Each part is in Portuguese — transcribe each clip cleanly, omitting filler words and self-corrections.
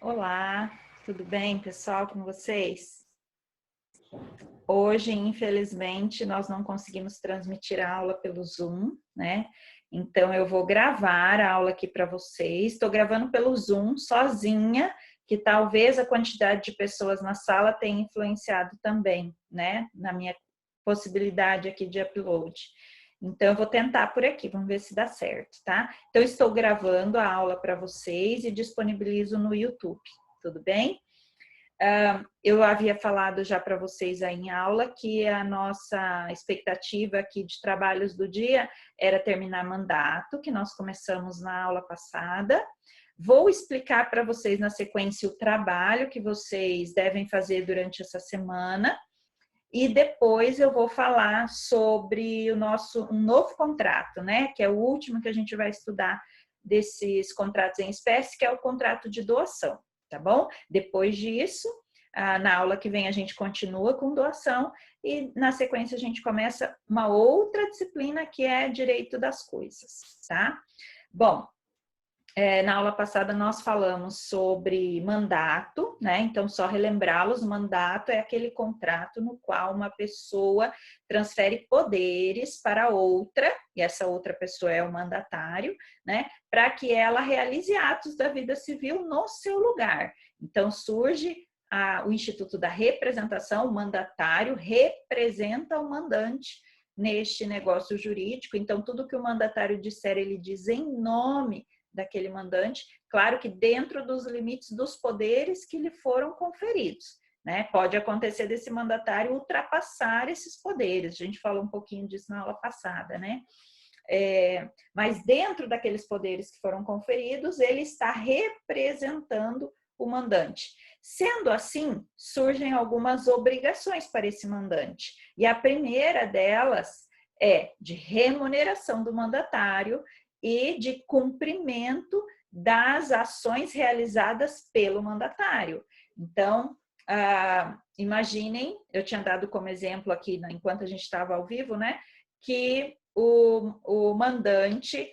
Olá, tudo bem, pessoal, com vocês? Hoje, infelizmente, nós não conseguimos transmitir a aula pelo Zoom, né? Então, eu vou gravar a aula aqui para vocês. Estou gravando pelo Zoom sozinha, que talvez a quantidade de pessoas na sala tenha influenciado também, né? Na minha possibilidade aqui de upload. Então, eu vou tentar por aqui, vamos ver se dá certo, tá? Então, estou gravando a aula para vocês e disponibilizo no YouTube, tudo bem? Eu havia falado já para vocês aí em aula que a nossa expectativa aqui de trabalhos do dia era terminar mandato, que nós começamos na aula passada. Vou explicar para vocês na sequência o trabalho que vocês devem fazer durante essa semana e depois eu vou falar sobre um novo contrato, né? Que é o último que a gente vai estudar desses contratos em espécie, que é o contrato de doação, tá bom? Depois disso, na aula que vem a gente continua com doação e na sequência a gente começa uma outra disciplina que é direito das coisas, tá? Bom, na aula passada nós falamos sobre mandato, né? Então, só relembrá-los, mandato é aquele contrato no qual uma pessoa transfere poderes para outra, e essa outra pessoa é o mandatário, né? Para que ela realize atos da vida civil no seu lugar. Então, surge o Instituto da Representação, o mandatário representa o mandante neste negócio jurídico. Então, tudo que o mandatário disser, ele diz em nome daquele mandante, claro que dentro dos limites dos poderes que lhe foram conferidos, né? Pode acontecer desse mandatário ultrapassar esses poderes, a gente falou um pouquinho disso na aula passada, né? Mas dentro daqueles poderes que foram conferidos, ele está representando o mandante. Sendo assim, surgem algumas obrigações para esse mandante, e a primeira delas é de remuneração do mandatário e de cumprimento das ações realizadas pelo mandatário. Então, imaginem, eu tinha dado como exemplo aqui, enquanto a gente estava ao vivo, né, que o mandante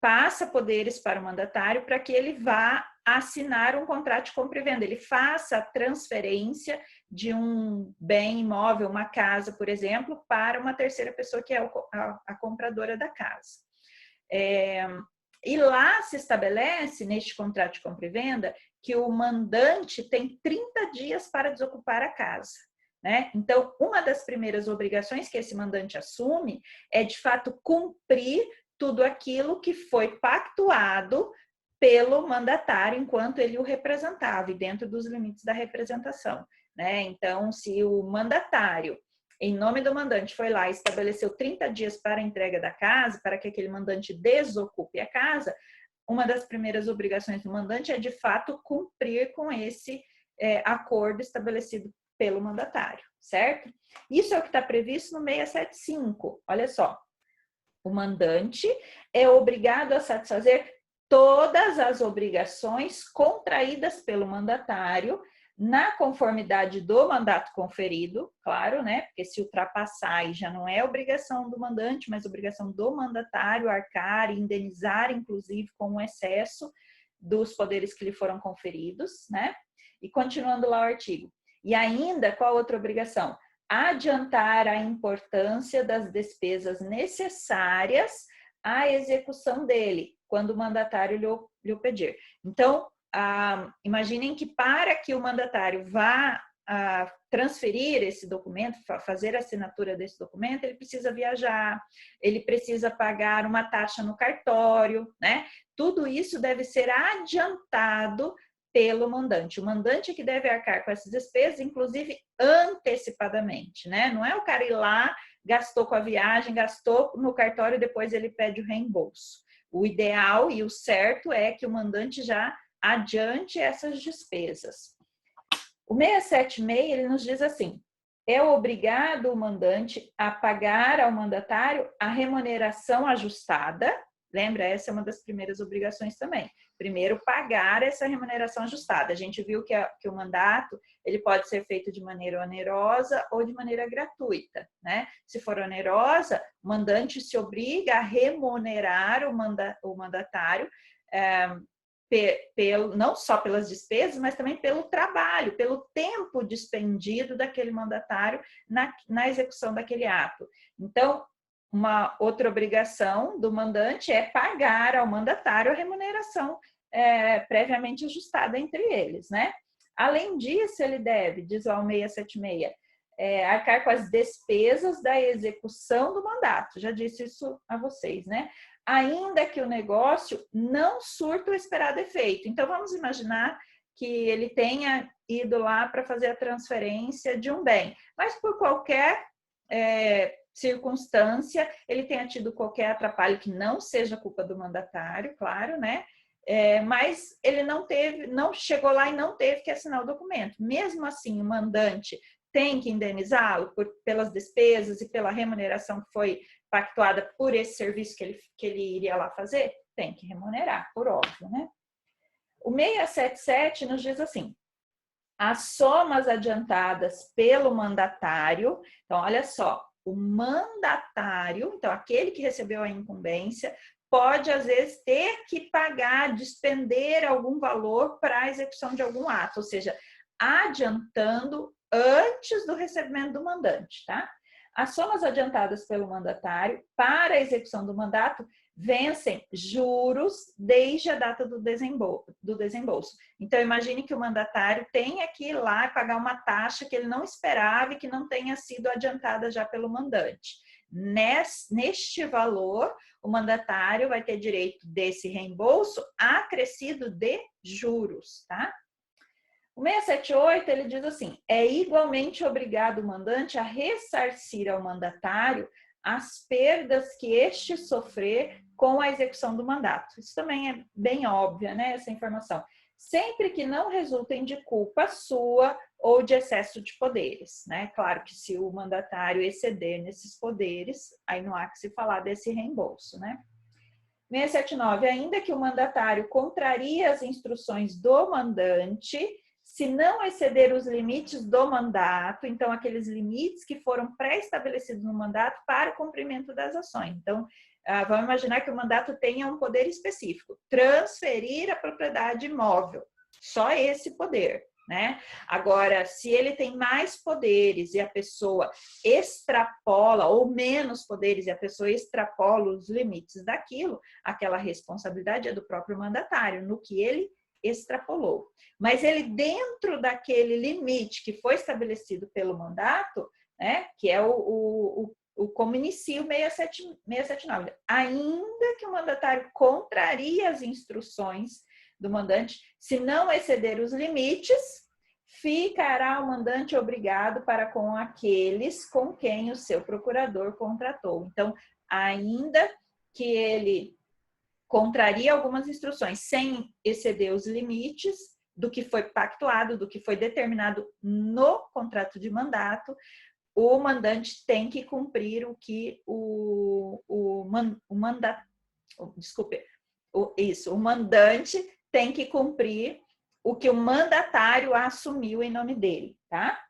passa poderes para o mandatário para que ele vá assinar um contrato de compra e venda, ele faça a transferência de um bem imóvel, uma casa, por exemplo, para uma terceira pessoa que é a compradora da casa. E lá se estabelece, neste contrato de compra e venda, que o mandante tem 30 dias para desocupar a casa, né? Então, uma das primeiras obrigações que esse mandante assume é, de fato, cumprir tudo aquilo que foi pactuado pelo mandatário enquanto ele o representava e dentro dos limites da representação, né? Então, se o mandatário, em nome do mandante, foi lá e estabeleceu 30 dias para a entrega da casa, para que aquele mandante desocupe a casa, uma das primeiras obrigações do mandante é, de fato, cumprir com esse acordo estabelecido pelo mandatário, certo? Isso é o que está previsto no 675. Olha só, o mandante é obrigado a satisfazer todas as obrigações contraídas pelo mandatário na conformidade do mandato conferido, claro, né? Porque se ultrapassar aí já não é obrigação do mandante, mas obrigação do mandatário arcar e indenizar, inclusive, com o excesso dos poderes que lhe foram conferidos, né? E continuando lá o artigo. E ainda, qual outra obrigação? Adiantar a importância das despesas necessárias à execução dele, quando o mandatário lhe o pedir. Então, imaginem que para que o mandatário vá transferir esse documento, fazer a assinatura desse documento, ele precisa viajar, ele precisa pagar uma taxa no cartório, né? Tudo isso deve ser adiantado pelo mandante. O mandante é que deve arcar com essas despesas, inclusive antecipadamente, né? Não é o cara ir lá, gastou com a viagem, gastou no cartório e depois ele pede o reembolso. O ideal e o certo é que o mandante já adiante essas despesas. O 676, ele nos diz assim: é obrigado o mandante a pagar ao mandatário a remuneração ajustada. Lembra, essa é uma das primeiras obrigações também. Primeiro, pagar essa remuneração ajustada. A gente viu que o mandato ele pode ser feito de maneira onerosa ou de maneira gratuita, né? Se for onerosa, o mandante se obriga a remunerar o mandatário não só pelas despesas, mas também pelo trabalho, pelo tempo despendido daquele mandatário na execução daquele ato. Então, uma outra obrigação do mandante é pagar ao mandatário a remuneração previamente ajustada entre eles, né? Além disso, ele deve, diz lá o 676, arcar com as despesas da execução do mandato. Já disse isso a vocês, né? Ainda que o negócio não surta o esperado efeito. Então, vamos imaginar que ele tenha ido lá para fazer a transferência de um bem, mas por qualquer circunstância, ele tenha tido qualquer atrapalho que não seja culpa do mandatário, claro, né? Mas ele não chegou lá e não teve que assinar o documento. Mesmo assim, o mandante tem que indenizá-lo pelas despesas e pela remuneração que foi pactuada por esse serviço que ele iria lá fazer? Tem que remunerar, por óbvio, né? O 677 nos diz assim: as somas adiantadas pelo mandatário, então olha só, o mandatário, então aquele que recebeu a incumbência, pode às vezes ter que pagar, despender algum valor para a execução de algum ato, ou seja, adiantando antes do recebimento do mandante, tá? As somas adiantadas pelo mandatário para a execução do mandato vencem juros desde a data do desembolso. Então, imagine que o mandatário tenha que ir lá e pagar uma taxa que ele não esperava e que não tenha sido adiantada já pelo mandante. Neste valor, o mandatário vai ter direito desse reembolso acrescido de juros, tá? O 678, ele diz assim: é igualmente obrigado o mandante a ressarcir ao mandatário as perdas que este sofrer com a execução do mandato. Isso também é bem óbvia, né, essa informação. Sempre que não resultem de culpa sua ou de excesso de poderes, né? Claro que se o mandatário exceder nesses poderes, aí não há que se falar desse reembolso, né? 679, ainda que o mandatário contrarie as instruções do mandante, se não exceder os limites do mandato, então aqueles limites que foram pré-estabelecidos no mandato para o cumprimento das ações. Então, vamos imaginar que o mandato tenha um poder específico, transferir a propriedade imóvel, só esse poder, né? Agora, se ele tem mais poderes e a pessoa extrapola, ou menos poderes e a pessoa extrapola os limites daquilo, aquela responsabilidade é do próprio mandatário, no que ele extrapolou. Mas ele, dentro daquele limite que foi estabelecido pelo mandato, né, que é como inicia o 679, ainda que o mandatário contrarie as instruções do mandante, se não exceder os limites, ficará o mandante obrigado para com aqueles com quem o seu procurador contratou. Então, ainda que ele contraria algumas instruções sem exceder os limites do que foi pactuado, do que foi determinado no contrato de mandato, o mandante tem que cumprir o que o mandante tem que cumprir o que o mandatário assumiu em nome dele, tá?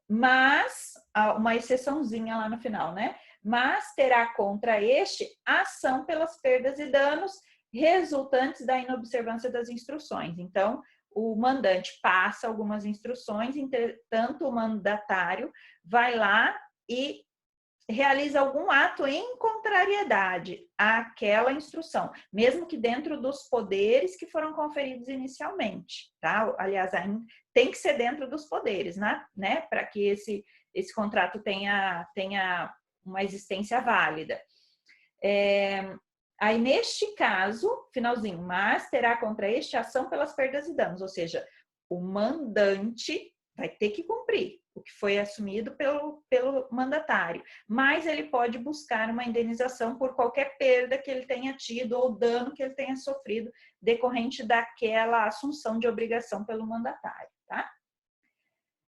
Mas, uma exceçãozinha lá no final, né? Mas terá contra este ação pelas perdas e danos resultantes da inobservância das instruções. Então, o mandante passa algumas instruções, entretanto, o mandatário vai lá e realiza algum ato em contrariedade àquela instrução, mesmo que dentro dos poderes que foram conferidos inicialmente, tá? Aliás, tem que ser dentro dos poderes, né? Para que esse contrato tenha uma existência válida. Aí, neste caso, finalzinho, mas terá contra este ação pelas perdas e danos, ou seja, o mandante vai ter que cumprir o que foi assumido pelo mandatário, mas ele pode buscar uma indenização por qualquer perda que ele tenha tido ou dano que ele tenha sofrido decorrente daquela assunção de obrigação pelo mandatário, tá?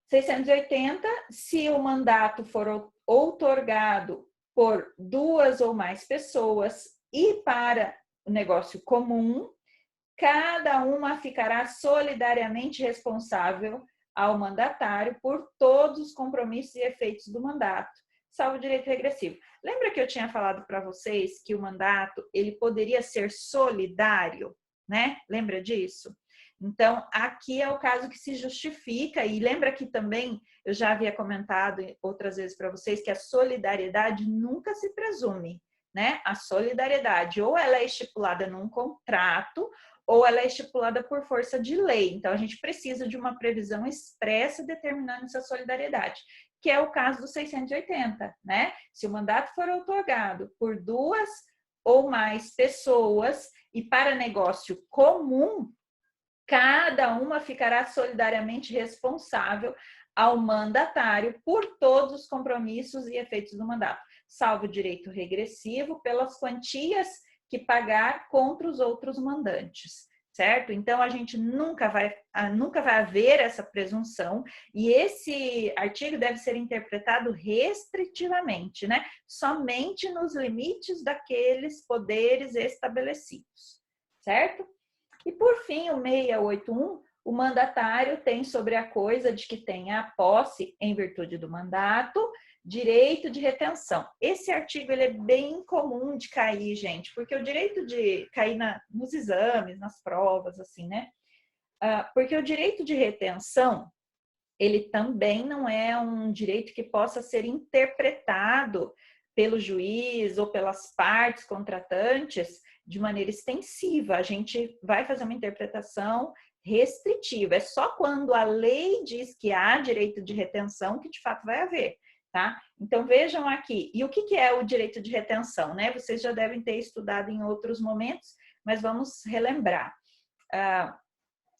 680, se o mandato for outorgado por duas ou mais pessoas e para o negócio comum, cada uma ficará solidariamente responsável ao mandatário por todos os compromissos e efeitos do mandato, salvo direito regressivo. Lembra que eu tinha falado para vocês que o mandato ele poderia ser solidário? né? Lembra disso? Então, aqui é o caso que se justifica, e lembra que também eu já havia comentado outras vezes para vocês que a solidariedade nunca se presume, né? A solidariedade ou ela é estipulada num contrato ou ela é estipulada por força de lei. Então, a gente precisa de uma previsão expressa determinando essa solidariedade, que é o caso do 680, né? Se o mandato for outorgado por 2 ou mais pessoas e para negócio comum, cada uma ficará solidariamente responsável ao mandatário por todos os compromissos e efeitos do mandato, salvo o direito regressivo pelas quantias que pagar contra os outros mandantes, certo? Então, a gente nunca vai haver essa presunção e esse artigo deve ser interpretado restritivamente, né? Somente nos limites daqueles poderes estabelecidos, certo? E, por fim, o 681, o mandatário tem sobre a coisa de que tem a posse, em virtude do mandato, direito de retenção. Esse artigo ele é bem comum de cair, gente, porque o direito de cair nos exames, nas provas, assim, né? Porque o direito de retenção, ele também não é um direito que possa ser interpretado pelo juiz ou pelas partes contratantes de maneira extensiva. A gente vai fazer uma interpretação restritiva. É só quando a lei diz que há direito de retenção que de fato vai haver, tá? Então vejam aqui. E o que é o direito de retenção, né? Vocês já devem ter estudado em outros momentos, mas vamos relembrar.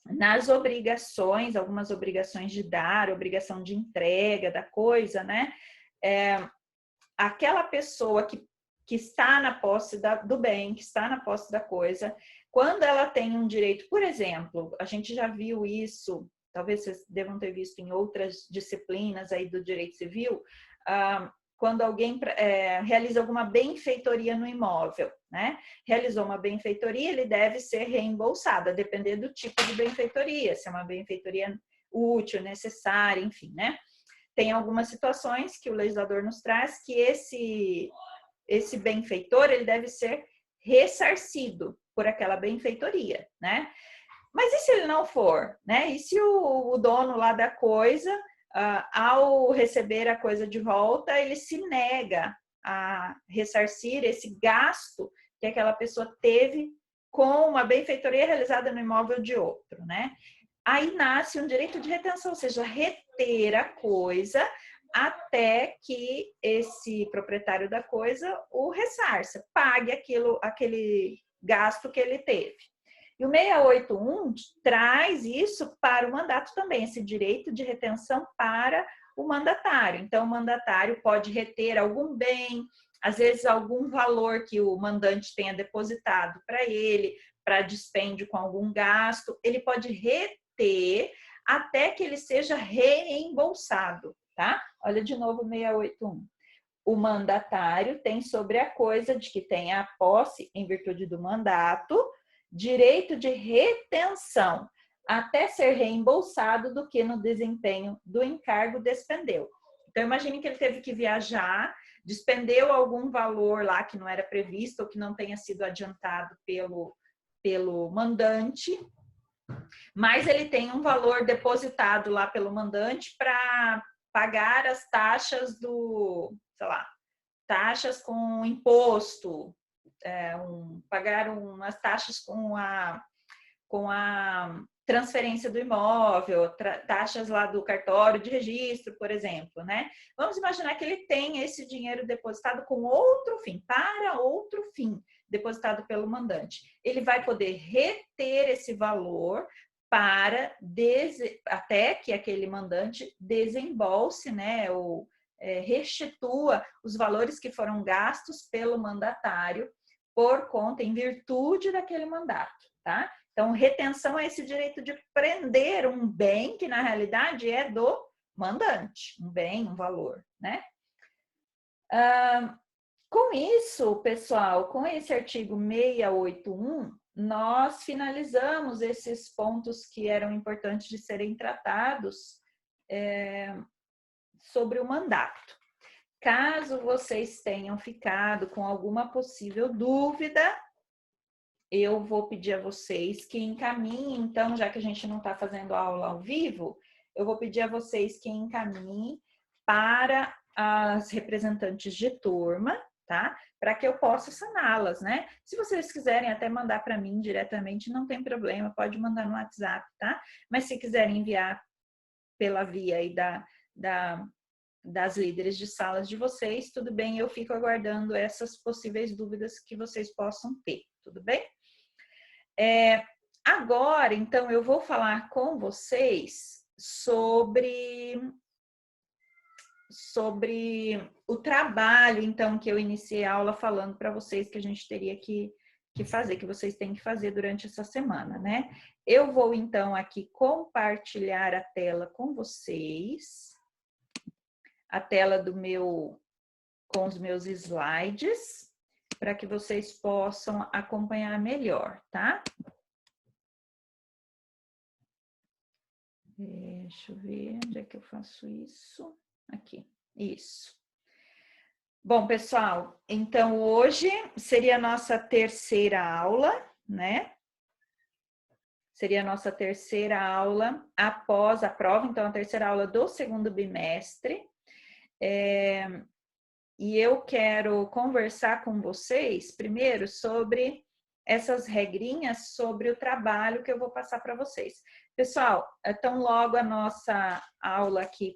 Nas obrigações, algumas obrigações de dar, obrigação de entrega da coisa, né? Aquela pessoa que está na posse do bem, que está na posse da coisa, quando ela tem um direito, por exemplo, a gente já viu isso, talvez vocês devam ter visto em outras disciplinas aí do direito civil, quando alguém realiza alguma benfeitoria no imóvel, né? Realizou uma benfeitoria, ele deve ser reembolsado, a depender do tipo de benfeitoria, se é uma benfeitoria útil, necessária, enfim, né? Tem algumas situações que o legislador nos traz que esse benfeitor ele deve ser ressarcido por aquela benfeitoria, né? Mas e se ele não for, né? E se o dono lá da coisa, ao receber a coisa de volta, ele se nega a ressarcir esse gasto que aquela pessoa teve com uma benfeitoria realizada no imóvel de outro, né? Aí nasce um direito de retenção, ou seja, reter a coisa até que esse proprietário da coisa o ressarça, pague aquele gasto que ele teve. E o 681 traz isso para o mandato também, esse direito de retenção para o mandatário. Então, o mandatário pode reter algum bem, às vezes algum valor que o mandante tenha depositado para ele, para dispêndio com algum gasto, ele pode reter até que ele seja reembolsado, tá? Olha de novo o 681. O mandatário tem sobre a coisa de que tem a posse, em virtude do mandato, direito de retenção, até ser reembolsado do que no desempenho do encargo despendeu. Então, imagine que ele teve que viajar, despendeu algum valor lá que não era previsto ou que não tenha sido adiantado pelo mandante, mas ele tem um valor depositado lá pelo mandante para pagar as taxas sei lá, taxas com imposto, pagar umas taxas com a transferência do imóvel, taxas lá do cartório de registro, por exemplo, né? Vamos imaginar que ele tem esse dinheiro depositado com outro fim, para outro fim, depositado pelo mandante. Ele vai poder reter esse valor até que aquele mandante desembolse, né, ou restitua os valores que foram gastos pelo mandatário por conta, em virtude daquele mandato, tá? Então, retenção é esse direito de prender um bem que, na realidade, é do mandante, um bem, um valor, né? Com isso, pessoal, com esse artigo 681, nós finalizamos esses pontos que eram importantes de serem tratados sobre o mandato. Caso vocês tenham ficado com alguma possível dúvida, eu vou pedir a vocês que encaminhem, então, já que a gente não está fazendo aula ao vivo, eu vou pedir a vocês que encaminhem para as representantes de turma, tá? Para que eu possa saná-las, né? Se vocês quiserem até mandar para mim diretamente, não tem problema, pode mandar no WhatsApp, tá? Mas se quiserem enviar pela via aí das líderes de salas de vocês, tudo bem, eu fico aguardando essas possíveis dúvidas que vocês possam ter, tudo bem? Agora, então, eu vou falar com vocês sobre o trabalho, então, que eu iniciei a aula falando para vocês que a gente teria que fazer, que vocês têm que fazer durante essa semana, né? Eu vou, então, aqui compartilhar a tela com vocês, a tela com os meus slides, para que vocês possam acompanhar melhor, tá? Deixa eu ver onde é que eu faço isso. Aqui, isso. Bom, pessoal, então hoje seria a nossa terceira aula, né? Seria a nossa terceira aula após a prova, então a terceira aula do segundo bimestre. E eu quero conversar com vocês primeiro sobre essas regrinhas sobre o trabalho que eu vou passar para vocês. Pessoal, tão logo a nossa aula aqui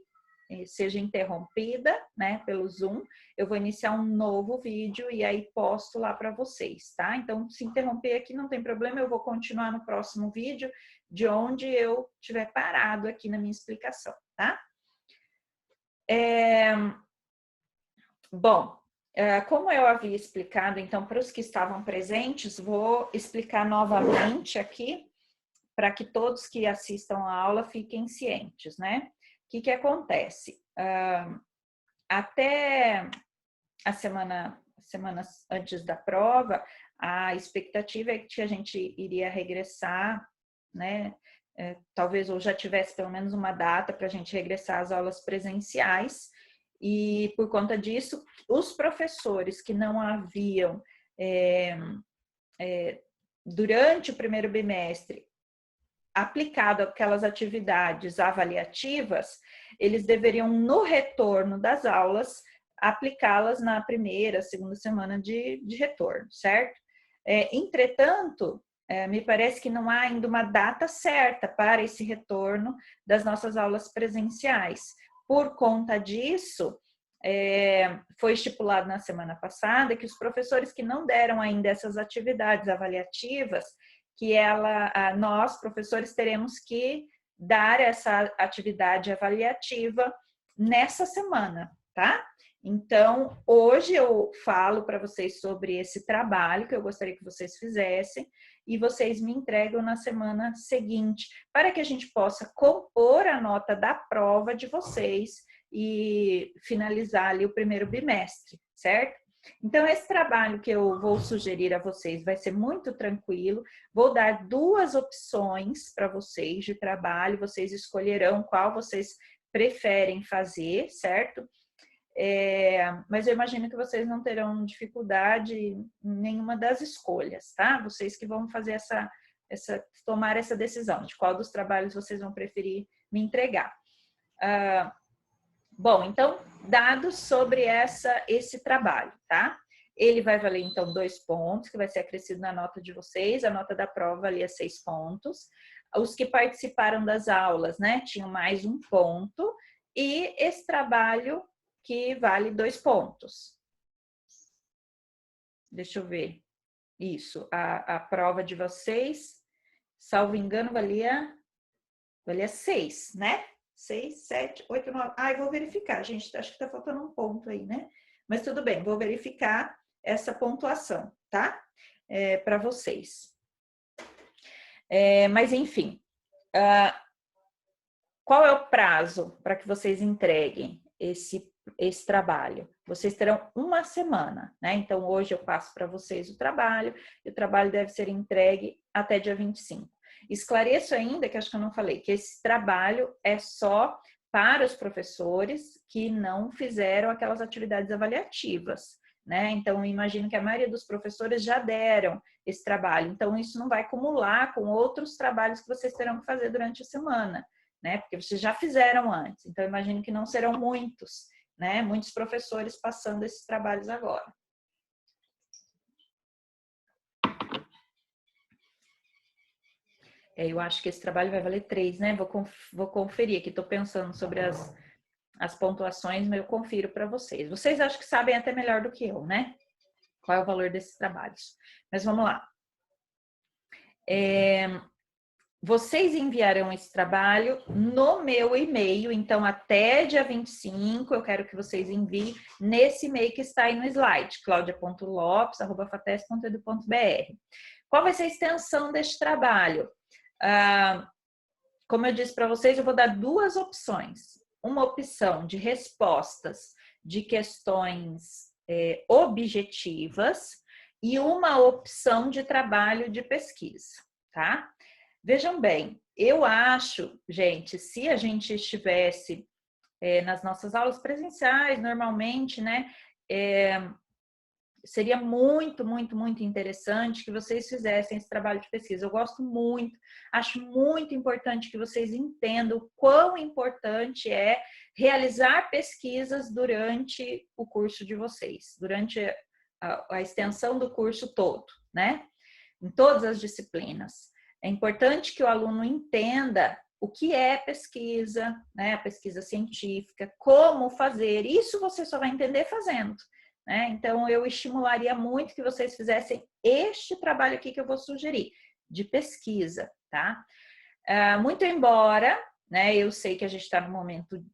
seja interrompida, né, pelo Zoom, eu vou iniciar um novo vídeo e aí posto lá para vocês, tá? Então, se interromper aqui não tem problema, eu vou continuar no próximo vídeo de onde eu tiver parado aqui na minha explicação, tá? Bom, como eu havia explicado, então, para os que estavam presentes, vou explicar novamente aqui, para que todos que assistam a aula fiquem cientes, né? O que acontece? Até as semanas antes da prova, a expectativa é que a gente iria regressar, né? Talvez ou já tivesse pelo menos uma data para a gente regressar às aulas presenciais, e por conta disso, os professores que não haviam, durante o primeiro bimestre, aplicado aquelas atividades avaliativas, eles deveriam, no retorno das aulas, aplicá-las na primeira, segunda semana de retorno, certo? Entretanto, me parece que não há ainda uma data certa para esse retorno das nossas aulas presenciais. Por conta disso, foi estipulado na semana passada que os professores que não deram ainda essas atividades avaliativas, que nós, professores, teremos que dar essa atividade avaliativa nessa semana, tá? Então, hoje eu falo para vocês sobre esse trabalho que eu gostaria que vocês fizessem e vocês me entregam na semana seguinte, para que a gente possa compor a nota da prova de vocês e finalizar ali o primeiro bimestre, certo? Então, esse trabalho que eu vou sugerir a vocês vai ser muito tranquilo. Vou dar duas opções para vocês de trabalho, vocês escolherão qual vocês preferem fazer, certo? Mas eu imagino que vocês não terão dificuldade em nenhuma das escolhas, tá? Vocês que vão fazer tomar essa decisão de qual dos trabalhos vocês vão preferir me entregar. Bom, então, dados sobre esse trabalho, tá? Ele vai valer, então, 2 pontos, que vai ser acrescido na nota de vocês. A nota da prova valia 6 pontos. Os que participaram das aulas, né, tinham mais 1 ponto. E esse trabalho que vale 2 pontos. Deixa eu ver. Isso, a prova de vocês, salvo engano, valia 6, né? 6, 7, 8, 9. Eu vou verificar, gente. Acho que tá faltando 1 ponto aí, né? Mas tudo bem, vou verificar essa pontuação, tá? Para vocês. Mas, enfim. Qual é o prazo para que vocês entreguem esse trabalho? Vocês terão 1 semana, né? Então, hoje eu passo para vocês o trabalho, e o trabalho deve ser entregue até dia 25. Esclareço ainda, que acho que eu não falei, que esse trabalho é só para os professores que não fizeram aquelas atividades avaliativas, né? Então, eu imagino que a maioria dos professores já deram esse trabalho. Então, isso não vai acumular com outros trabalhos que vocês terão que fazer durante a semana, né? Porque vocês já fizeram antes. Então, eu imagino que não serão muitos, né? Muitos professores passando esses trabalhos agora. Eu acho que esse trabalho vai valer 3, né? Vou conferir aqui, estou pensando sobre as pontuações, mas eu confiro para vocês. Vocês acho que sabem até melhor do que eu, né? Qual é o valor desses trabalhos. Mas vamos lá. Vocês enviarão esse trabalho no meu e-mail, então até dia 25 eu quero que vocês enviem nesse e-mail que está aí no slide, claudia.lopes@fates.edu.br. Qual vai ser a extensão deste trabalho? Como eu disse para vocês, eu vou dar 2 opções. Uma opção de respostas de questões objetivas e uma opção de trabalho de pesquisa, tá? Vejam bem, eu acho, gente, se a gente estivesse nas nossas aulas presenciais, normalmente, né, seria muito, muito, muito interessante que vocês fizessem esse trabalho de pesquisa. Eu gosto muito, acho muito importante que vocês entendam o quão importante é realizar pesquisas durante o curso de vocês, durante a extensão do curso todo, né? Em todas as disciplinas. É importante que o aluno entenda o que é pesquisa, né? A pesquisa científica, como fazer. Isso você só vai entender fazendo, né? Então, eu estimularia muito que vocês fizessem este trabalho aqui que eu vou sugerir, de pesquisa, tá? Muito embora, né? Eu sei que a gente está num momento,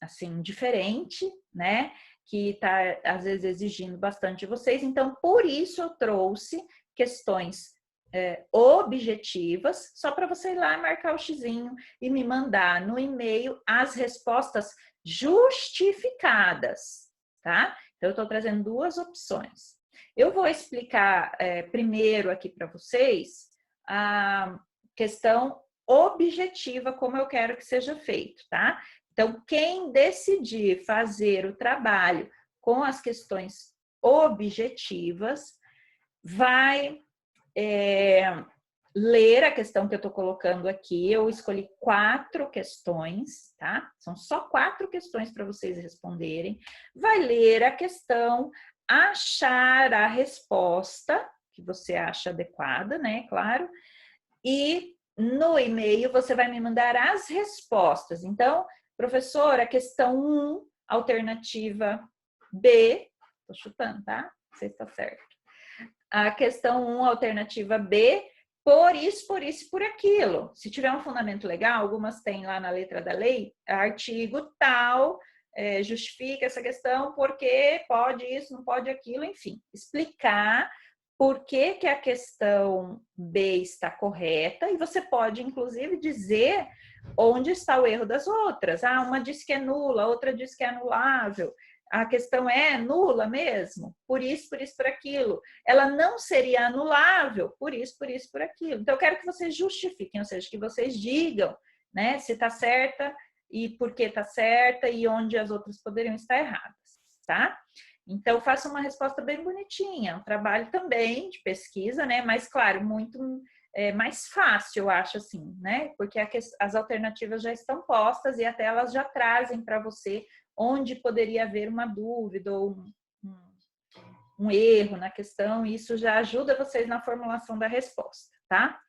assim, diferente, né? Que está, às vezes, exigindo bastante de vocês. Então, por isso eu trouxe questões objetivas, só para você ir lá marcar o xizinho e me mandar no e-mail as respostas justificadas, tá? Então, eu estou trazendo 2 opções. Eu vou explicar primeiro aqui para vocês a questão objetiva, como eu quero que seja feito, tá? Então, quem decidir fazer o trabalho com as questões objetivas vai ler a questão que eu estou colocando aqui. Eu escolhi 4 questões, tá? São só 4 questões para vocês responderem. Vai ler a questão, achar a resposta que você acha adequada, né? Claro. E no e-mail você vai me mandar as respostas. Então, professora, questão 1, alternativa B, tô chutando, tá? Não sei se tá certo. A questão 1, alternativa B, por isso, por isso, por aquilo. Se tiver um fundamento legal, algumas têm lá na letra da lei, artigo tal, justifica essa questão, porque pode isso, não pode aquilo, enfim. Explicar por que que a questão B está correta e você pode, inclusive, dizer onde está o erro das outras. Uma diz que é nula, a outra diz que é anulável. A questão é nula mesmo, por isso, por aquilo. Ela não seria anulável, por isso, por aquilo. Então, eu quero que vocês justifiquem, ou seja, que vocês digam, né, se está certa e por que está certa e onde as outras poderiam estar erradas, tá? Então, faça uma resposta bem bonitinha. Um trabalho também de pesquisa, né? Mas, claro, muito mais fácil, eu acho, assim, né? Porque as alternativas já estão postas e até elas já trazem para você onde poderia haver uma dúvida ou um erro na questão, e isso já ajuda vocês na formulação da resposta, tá?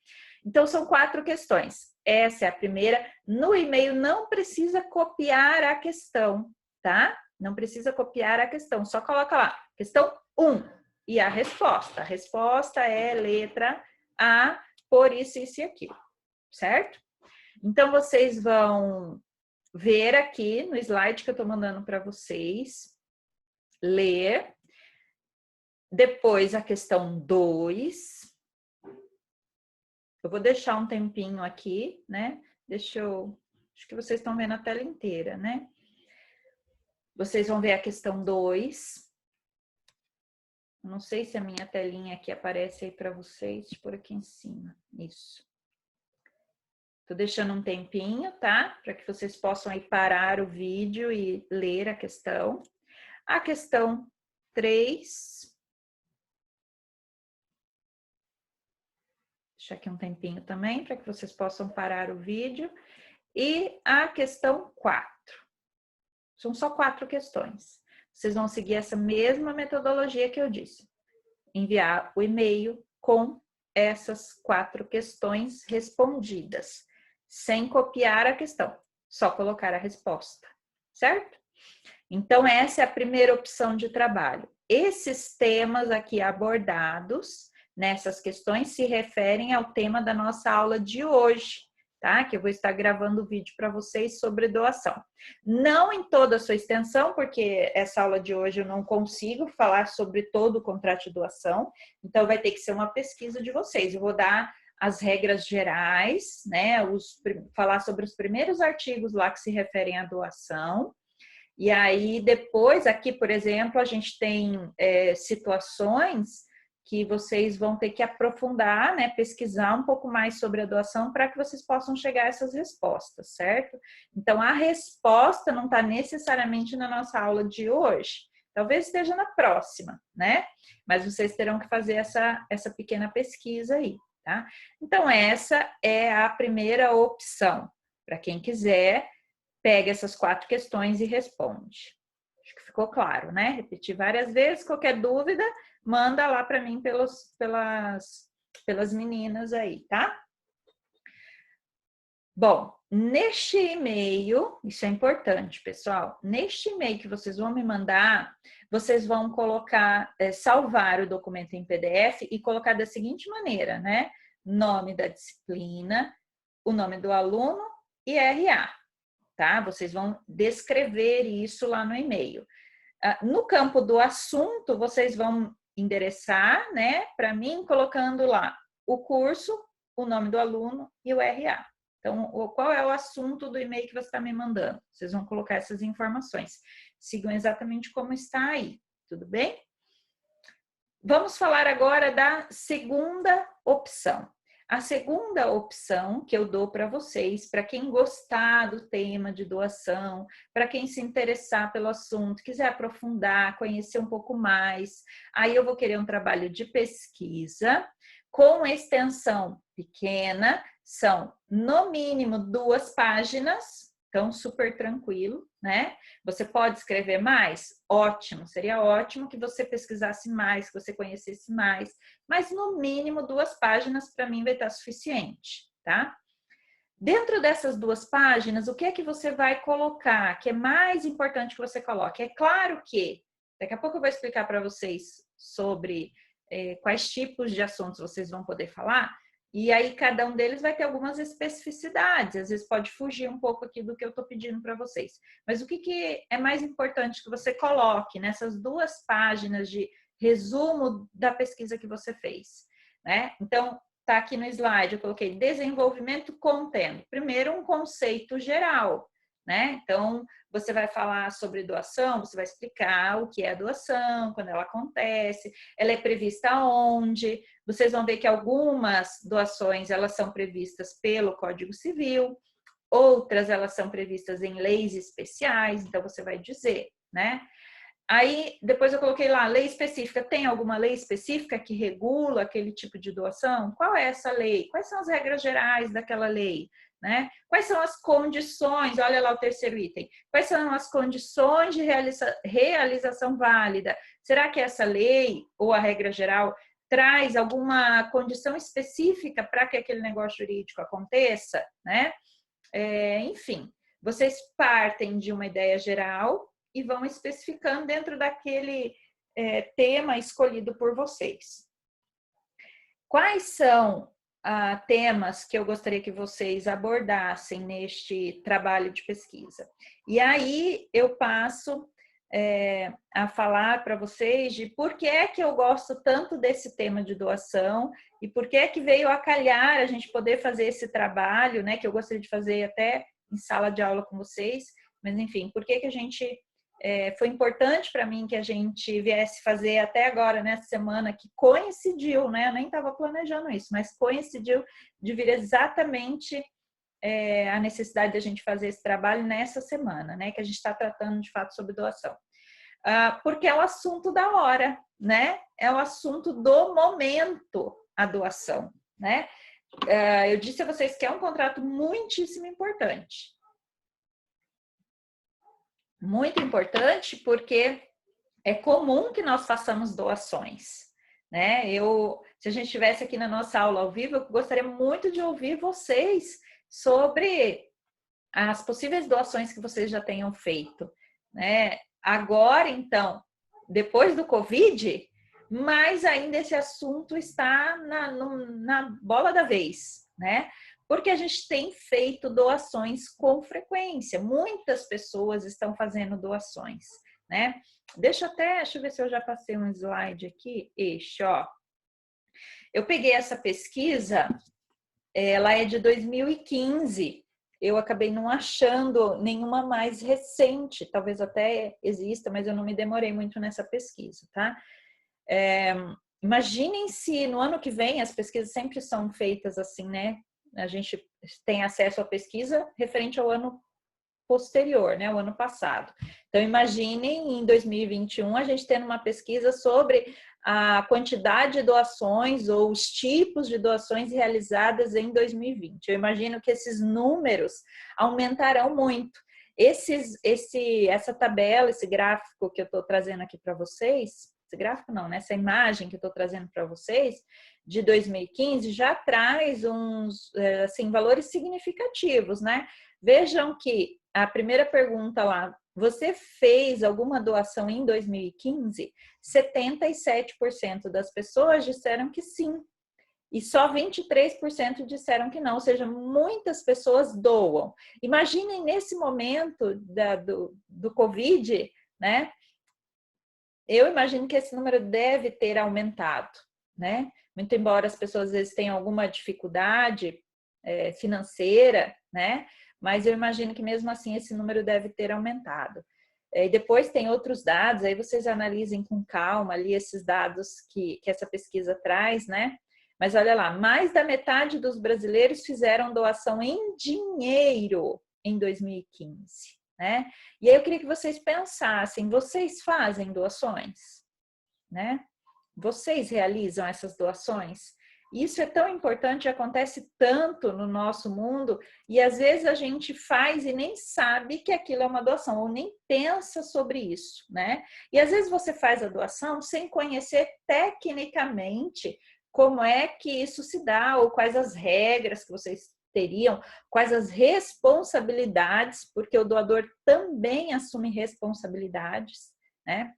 Então, são 4 questões. Essa é a primeira. No e-mail não precisa copiar a questão, tá? Não precisa copiar a questão, só coloca lá, questão 1 e a resposta. A resposta é letra A, por isso, isso e aquilo, certo? Então, vocês vão ver aqui no slide que eu estou mandando para vocês, ler. Depois a questão 2. Eu vou deixar um tempinho aqui, né? Acho que vocês estão vendo a tela inteira, né? Vocês vão ver a questão 2. Não sei se a minha telinha aqui aparece aí para vocês, por aqui em cima. Isso. Tô deixando um tempinho, tá? Para que vocês possam aí parar o vídeo e ler a questão. A questão 3. Deixa aqui um tempinho também para que vocês possam parar o vídeo. E a questão 4. São só 4 questões. Vocês vão seguir essa mesma metodologia que eu disse. Enviar o e-mail com essas 4 questões respondidas, sem copiar a questão, só colocar a resposta, certo? Então, essa é a primeira opção de trabalho. Esses temas aqui abordados nessas questões se referem ao tema da nossa aula de hoje, tá? Que eu vou estar gravando o vídeo para vocês sobre doação. Não em toda a sua extensão, porque essa aula de hoje eu não consigo falar sobre todo o contrato de doação, então vai ter que ser uma pesquisa de vocês. Eu vou dar as regras gerais, né? Falar sobre os primeiros artigos lá que se referem à doação. E aí, depois, aqui, por exemplo, a gente tem situações que vocês vão ter que aprofundar, né, pesquisar um pouco mais sobre a doação para que vocês possam chegar a essas respostas, certo? Então, a resposta não está necessariamente na nossa aula de hoje, talvez esteja na próxima, né? Mas vocês terão que fazer essa pequena pesquisa aí, tá? Então, essa é a primeira opção. Para quem quiser, pega essas 4 questões e responde. Acho que ficou claro, né? Repetir várias vezes, qualquer dúvida, manda lá para mim pelas meninas aí, tá? Bom, neste e-mail, isso é importante, pessoal, neste e-mail que vocês vão me mandar, vocês vão colocar, salvar o documento em PDF e colocar da seguinte maneira, né? Nome da disciplina, o nome do aluno e RA, tá? Vocês vão descrever isso lá no e-mail. No campo do assunto, vocês vão endereçar, né, para mim, colocando lá o curso, o nome do aluno e o RA. Então, qual é o assunto do e-mail que você está me mandando? Vocês vão colocar essas informações. Sigam exatamente como está aí, tudo bem? Vamos falar agora da segunda opção. A segunda opção que eu dou para vocês, para quem gostar do tema de doação, para quem se interessar pelo assunto, quiser aprofundar, conhecer um pouco mais, aí eu vou querer um trabalho de pesquisa com extensão pequena, são no mínimo 2 páginas, então super tranquilo, né? Você pode escrever mais? Ótimo, seria ótimo que você pesquisasse mais, que você conhecesse mais, mas no mínimo 2 páginas para mim vai estar suficiente, tá? Dentro dessas 2 páginas, o que é que você vai colocar, que é mais importante que você coloque? É claro que, daqui a pouco eu vou explicar para vocês sobre quais tipos de assuntos vocês vão poder falar, e aí cada um deles vai ter algumas especificidades, às vezes pode fugir um pouco aqui do que eu estou pedindo para vocês. Mas o que é mais importante que você coloque nessas 2 páginas de resumo da pesquisa que você fez, né? Então, tá aqui no slide, eu coloquei desenvolvimento contendo. Primeiro, um conceito geral, né? Então, você vai falar sobre doação, você vai explicar o que é a doação, quando ela acontece, ela é prevista onde. Vocês vão ver que algumas doações, elas são previstas pelo Código Civil, outras elas são previstas em leis especiais, então você vai dizer, né? Aí, depois eu coloquei lá, lei específica. Tem alguma lei específica que regula aquele tipo de doação? Qual é essa lei? Quais são as regras gerais daquela lei? Né? Quais são as condições? Olha lá o terceiro item. Quais são as condições de realização válida? Será que essa lei ou a regra geral traz alguma condição específica para que aquele negócio jurídico aconteça? Né? Enfim, vocês partem de uma ideia geral e vão especificando dentro daquele tema escolhido por vocês. Quais são temas que eu gostaria que vocês abordassem neste trabalho de pesquisa? E aí eu passo a falar para vocês de por que é que eu gosto tanto desse tema de doação e por que é que veio a calhar a gente poder fazer esse trabalho, né, que eu gostaria de fazer até em sala de aula com vocês, mas enfim, por que que a gente foi importante para mim que a gente viesse fazer até agora, nessa semana, que coincidiu, né? Eu nem estava planejando isso, mas coincidiu de vir exatamente a necessidade de a gente fazer esse trabalho nessa semana, né? Que a gente está tratando de fato sobre doação. porque é o assunto da hora, né? É o assunto do momento, a doação, né? Eu disse a vocês que é um contrato muitíssimo importante. Muito importante porque é comum que nós façamos doações, né? Se a gente estivesse aqui na nossa aula ao vivo, eu gostaria muito de ouvir vocês sobre as possíveis doações que vocês já tenham feito, né? Agora, então, depois do Covid, mais ainda esse assunto está na bola da vez, né? Porque a gente tem feito doações com frequência, muitas pessoas estão fazendo doações, né? Deixa eu ver se eu já passei um slide aqui. Ó. Eu peguei essa pesquisa, ela é de 2015. Eu acabei não achando nenhuma mais recente, talvez até exista, mas eu não me demorei muito nessa pesquisa, tá? Imaginem se no ano que vem, as pesquisas sempre são feitas assim, né? A gente tem acesso à pesquisa referente ao ano posterior, né, o ano passado. Então, imaginem em 2021 a gente tendo uma pesquisa sobre a quantidade de doações ou os tipos de doações realizadas em 2020. Eu imagino que esses números aumentarão muito. Essa tabela, esse gráfico que eu estou trazendo aqui para vocês, esse gráfico não, né? Essa imagem que eu estou trazendo para vocês, de 2015, já traz uns, assim, valores significativos, né? Vejam que a primeira pergunta lá, você fez alguma doação em 2015? 77% das pessoas disseram que sim. E só 23% disseram que não, ou seja, muitas pessoas doam. Imaginem nesse momento do Covid, né? Eu imagino que esse número deve ter aumentado, né? Muito embora as pessoas às vezes tenham alguma dificuldade financeira, né? Mas eu imagino que mesmo assim esse número deve ter aumentado. E depois tem outros dados, aí vocês analisem com calma ali esses dados que essa pesquisa traz, né? Mas olha lá, mais da metade dos brasileiros fizeram doação em dinheiro em 2015, né? E aí eu queria que vocês pensassem, vocês fazem doações, né? Vocês realizam essas doações? Isso é tão importante, acontece tanto no nosso mundo e às vezes a gente faz e nem sabe que aquilo é uma doação ou nem pensa sobre isso, né? E às vezes você faz a doação sem conhecer tecnicamente como é que isso se dá ou quais as regras que vocês teriam, quais as responsabilidades, porque o doador também assume responsabilidades, né?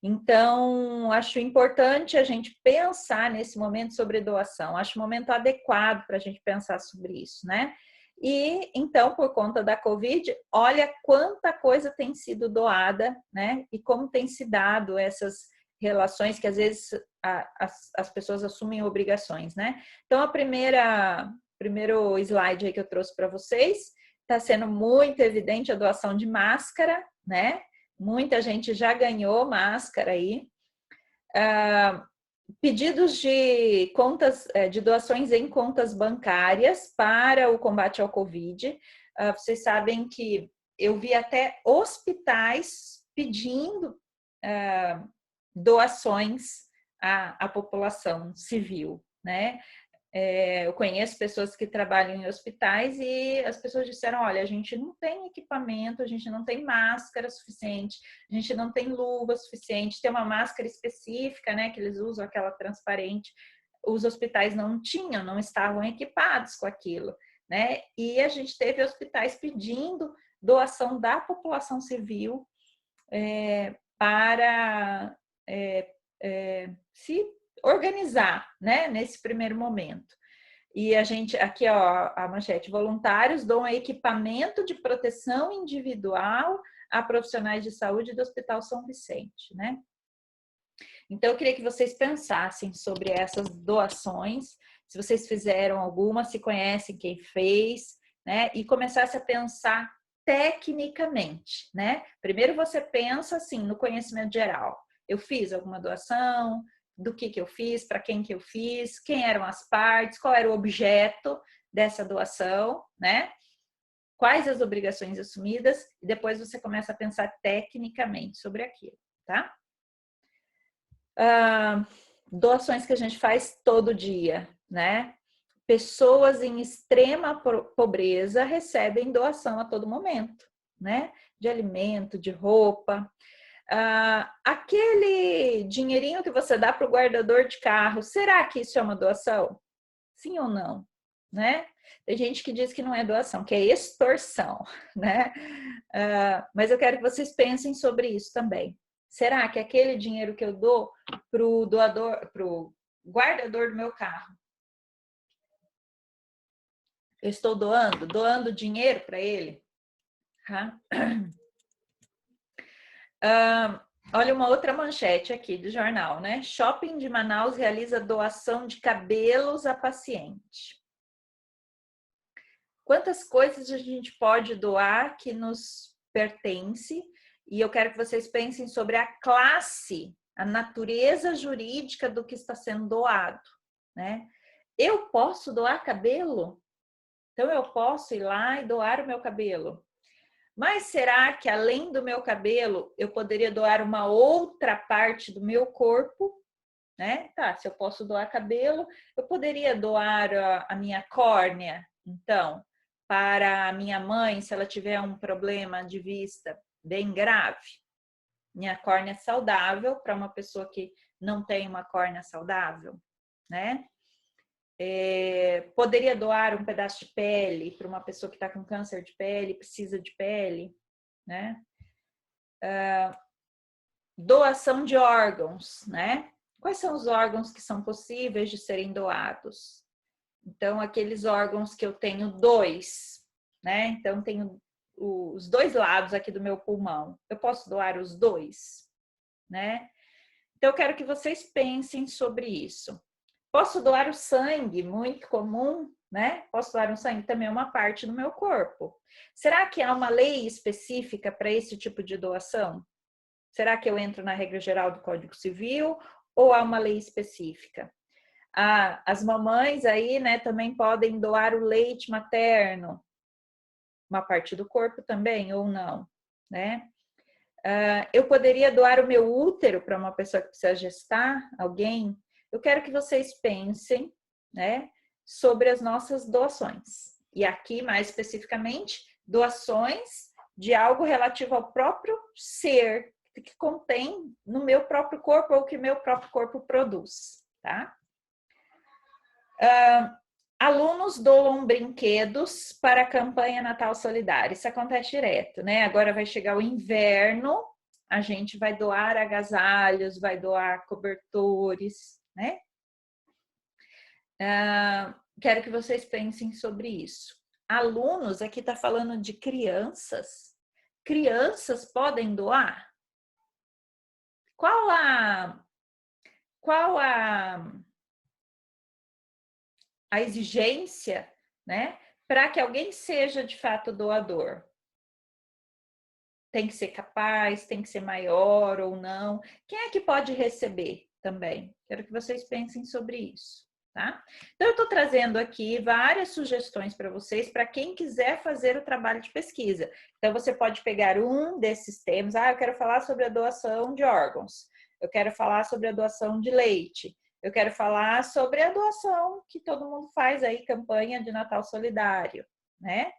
Então, acho importante a gente pensar nesse momento sobre doação. Acho o momento adequado para a gente pensar sobre isso, né? E, então, por conta da Covid, olha quanta coisa tem sido doada, né? E como tem se dado essas relações que, às vezes, as pessoas assumem obrigações, né? Então, primeiro slide aí que eu trouxe para vocês, está sendo muito evidente a doação de máscara, né? Muita gente já ganhou máscara aí. Pedidos de contas, de doações em contas bancárias para o combate ao Covid. Vocês sabem que eu vi até hospitais pedindo doações à população civil, né? Eu conheço pessoas que trabalham em hospitais e as pessoas disseram, olha, a gente não tem equipamento, a gente não tem máscara suficiente, a gente não tem luva suficiente, tem uma máscara específica, né, que eles usam, aquela transparente. Os hospitais não tinham, não estavam equipados com aquilo, né? E a gente teve hospitais pedindo doação da população civil para se organizar, né, nesse primeiro momento. E a gente, aqui ó, a manchete, voluntários doam equipamento de proteção individual a profissionais de saúde do Hospital São Vicente, né? Então, eu queria que vocês pensassem sobre essas doações, se vocês fizeram alguma, se conhecem quem fez, né? E começassem a pensar tecnicamente, né? Primeiro você pensa assim, no conhecimento geral. Eu fiz alguma doação, do que eu fiz, para quem que eu fiz, quem eram as partes, qual era o objeto dessa doação, né? quais as obrigações assumidas, e depois você começa a pensar tecnicamente sobre aquilo, tá? Doações que a gente faz todo dia, né? Pessoas em extrema pobreza recebem doação a todo momento, né? De alimento, de roupa. Aquele dinheirinho que você dá para o guardador de carro, será que isso é uma doação? Sim ou não? Né? Tem gente que diz que não é doação, que é extorsão, né? Mas eu quero que vocês pensem sobre isso também. Será que aquele dinheiro que eu dou para o doador, para o guardador do meu carro, eu estou doando dinheiro para ele? Olha uma outra manchete aqui do jornal, né? Shopping de Manaus realiza doação de cabelos a paciente. Quantas coisas a gente pode doar que nos pertence? E eu quero que vocês pensem sobre a classe, a natureza jurídica do que está sendo doado, né? Eu posso doar cabelo? Então eu posso ir lá e doar o meu cabelo. Mas será que além do meu cabelo, eu poderia doar uma outra parte do meu corpo? Né? Tá, se eu posso doar cabelo, eu poderia doar a minha córnea, então, para a minha mãe, se ela tiver um problema de vista bem grave. Minha córnea é saudável para uma pessoa que não tem uma córnea saudável, né? Poderia doar um pedaço de pele para uma pessoa que está com câncer de pele, precisa de pele, né? Doação de órgãos, né? Quais são os órgãos que são possíveis de serem doados? Então, aqueles órgãos que eu tenho dois, né? Então, tenho os dois lados aqui do meu pulmão. Eu posso doar os dois, né? Então, eu quero que vocês pensem sobre isso. Posso doar o sangue, muito comum, né? Posso doar o sangue, também é uma parte do meu corpo. Será que há uma lei específica para esse tipo de doação? Será que eu entro na regra geral do Código Civil ou há uma lei específica? As mamães aí, né, também podem doar o leite materno, uma parte do corpo também ou não, né? Eu poderia doar o meu útero para uma pessoa que precisa gestar, alguém? Eu quero que vocês pensem, né, sobre as nossas doações. E aqui, mais especificamente, doações de algo relativo ao próprio ser, que contém no meu próprio corpo ou que meu próprio corpo produz, tá? Alunos doam brinquedos para a campanha Natal Solidário. Isso acontece direto, né? Agora vai chegar o inverno, a gente vai doar agasalhos, vai doar cobertores, né? Quero que vocês pensem sobre isso. Alunos, aqui está falando de crianças. Crianças podem doar? Qual a exigência, né, para que alguém seja de fato doador? Tem que ser capaz, tem que ser maior ou não? Quem é que pode receber também? Quero que vocês pensem sobre isso, tá? Então, eu estou trazendo aqui várias sugestões para vocês, para quem quiser fazer o trabalho de pesquisa. Então, você pode pegar um desses temas. Eu quero falar sobre a doação de órgãos. Eu quero falar sobre a doação de leite. Eu quero falar sobre a doação que todo mundo faz aí, campanha de Natal Solidário, né?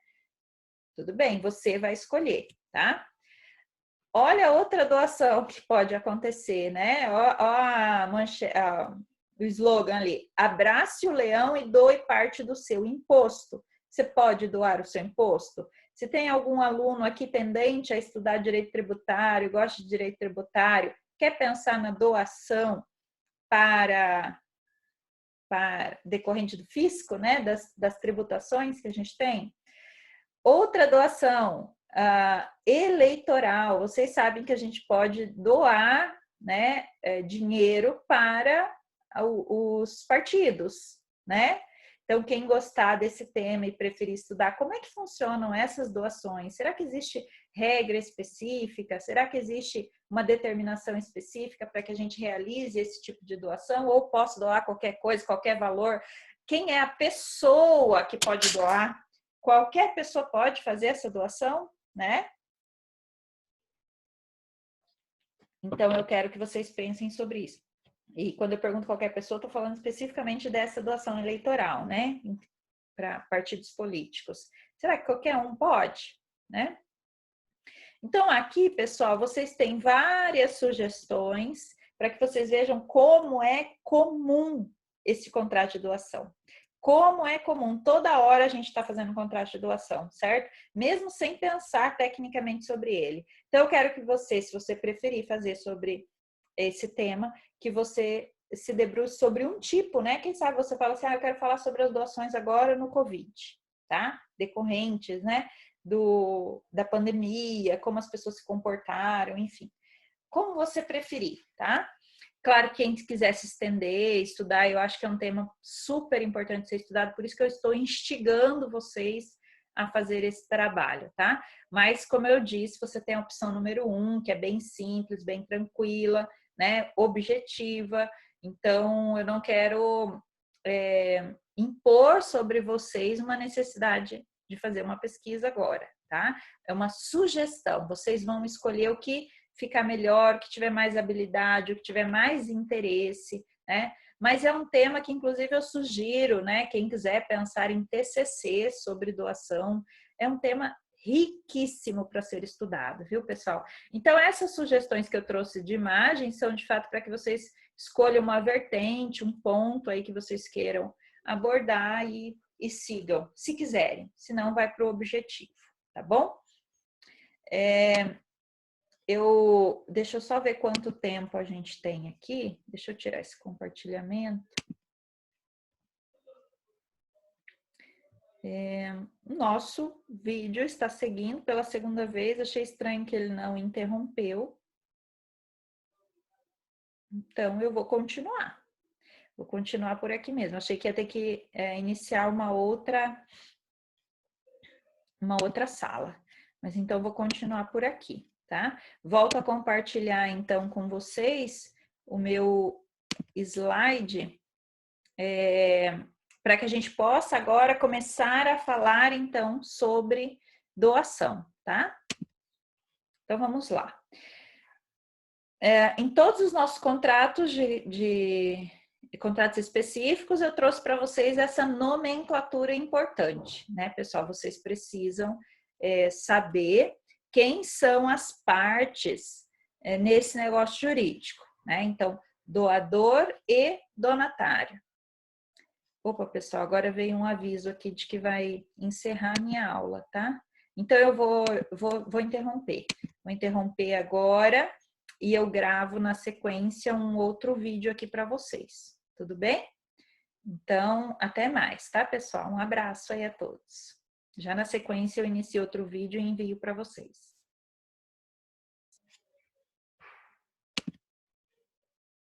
Tudo bem, você vai escolher, tá? Olha outra doação que pode acontecer, né? O slogan ali: abrace o leão e doe parte do seu imposto. Você pode doar o seu imposto? Se tem algum aluno aqui pendente a estudar direito tributário, gosta de direito tributário, quer pensar na doação para decorrente do fisco, né? Das tributações que a gente tem. Outra doação, eleitoral. Vocês sabem que a gente pode doar, né, dinheiro para os partidos, né? Então, quem gostar desse tema e preferir estudar, como é que funcionam essas doações? Será que existe regra específica? Será que existe uma determinação específica para que a gente realize esse tipo de doação? Ou posso doar qualquer coisa, qualquer valor? Quem é a pessoa que pode doar? qualquer pessoa pode fazer essa doação, né? Então, eu quero que vocês pensem sobre isso. E quando eu pergunto qualquer pessoa, estou falando especificamente dessa doação eleitoral, né? Para partidos políticos. Será que qualquer um pode, né? Então, aqui, pessoal, vocês têm várias sugestões para que vocês vejam como é comum esse contrato de doação. Como é comum, toda hora a gente está fazendo um contrato de doação, certo? Mesmo sem pensar tecnicamente sobre ele. Então, eu quero que você, se você preferir fazer sobre esse tema, que você se debruce sobre um tipo, né? Quem sabe você fala assim, eu quero falar sobre as doações agora no Covid, tá? Decorrentes, né? Da pandemia, como as pessoas se comportaram, enfim. Como você preferir, tá? Claro, quem quiser se estender, estudar, eu acho que é um tema super importante ser estudado, por isso que eu estou instigando vocês a fazer esse trabalho, tá? Mas, como eu disse, você tem a opção número 1, que é bem simples, bem tranquila, né? Objetiva. Então, eu não quero impor sobre vocês uma necessidade de fazer uma pesquisa agora, tá? É uma sugestão. Vocês vão escolher o que ficar melhor, o que tiver mais habilidade, o que tiver mais interesse, né? Mas é um tema que, inclusive, eu sugiro, né? Quem quiser pensar em TCC sobre doação, é um tema riquíssimo para ser estudado, viu, pessoal? Então, essas sugestões que eu trouxe de imagem são, de fato, para que vocês escolham uma vertente, um ponto aí que vocês queiram abordar e sigam, se quiserem, senão vai para o objetivo, tá bom? Deixa eu só ver quanto tempo a gente tem aqui. Deixa eu tirar esse compartilhamento. Nosso vídeo está seguindo pela segunda vez. Achei estranho que ele não interrompeu. Então, eu vou continuar. Vou continuar por aqui mesmo. Achei que ia ter que iniciar uma outra sala. Mas então, vou continuar por aqui, tá? Volto a compartilhar, então, com vocês o meu slide para que a gente possa agora começar a falar, então, sobre doação, tá? Então, vamos lá. Em todos os nossos contratos de contratos específicos, eu trouxe para vocês essa nomenclatura importante, né, pessoal? Vocês precisam saber quem são as partes nesse negócio jurídico, né? Então, doador e donatário. Opa, pessoal, agora veio um aviso aqui de que vai encerrar a minha aula, tá? Então, eu vou interromper. Vou interromper agora e eu gravo na sequência um outro vídeo aqui para vocês. Tudo bem? Então, até mais, tá, pessoal? Um abraço aí a todos. Já na sequência, eu inicio outro vídeo e envio para vocês.